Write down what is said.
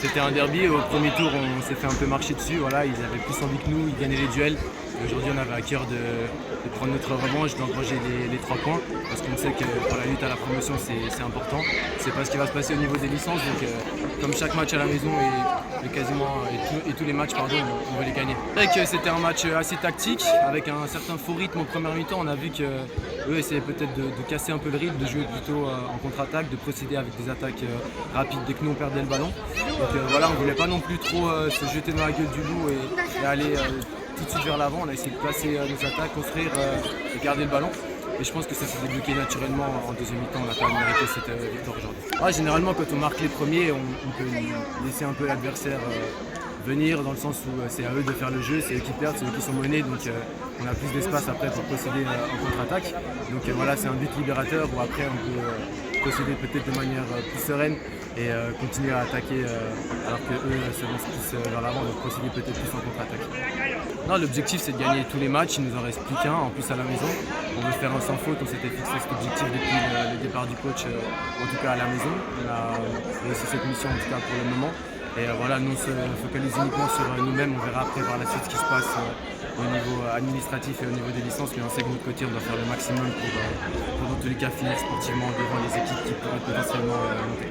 C'était un derby. Au premier tour, on s'est fait un peu marcher dessus. Voilà, ils avaient plus envie que nous, ils gagnaient les duels. Et aujourd'hui, on avait à cœur de prendre notre revanche, d'engranger les 3 points. Parce qu'on sait que pour la lutte à la promotion, c'est important. C'est pas ce qui va se passer au niveau des licences. Donc, comme chaque match à la maison et tous les matchs, pardon, on veut les gagner. C'est vrai que c'était un match assez tactique, avec un certain faux rythme en première mi-temps. On a vu qu'eux essayaient peut-être de casser un peu le rythme, de jouer plutôt en contre-attaque, de procéder avec des attaques rapides dès que nous on perdait le ballon. Donc voilà, on ne voulait pas non plus trop se jeter dans la gueule du loup et aller tout de suite vers l'avant. On a essayé de placer nos attaques, construire et garder le ballon. Et je pense que ça s'est débloqué naturellement en deuxième mi-temps. On a quand même mérité cette victoire aujourd'hui. Généralement, quand on marque les premiers, on peut laisser un peu l'adversaire venir, dans le sens où c'est à eux de faire le jeu, c'est eux qui perdent, c'est eux qui sont menés, donc on a plus d'espace après pour procéder en contre-attaque. Donc voilà, c'est un but libérateur où après on peut procéder peut-être de manière plus sereine et continuer à attaquer alors qu'eux se lancent plus vers l'avant, donc procéder peut-être plus en contre-attaque. Non, l'objectif c'est de gagner tous les matchs, il nous en reste plus qu'un, en plus à la maison. On veut faire un sans faute, on s'était fixé cet objectif depuis le départ du coach, en tout cas à la maison. On a réussi cette mission en tout cas pour le moment. Et voilà, nous on se focalise uniquement sur nous-mêmes, on verra après par la suite ce qui se passe au niveau administratif et au niveau des licences, mais on sait que de notre côté on doit faire le maximum pour dans tous les cas finir sportivement devant les équipes qui pourraient potentiellement monter.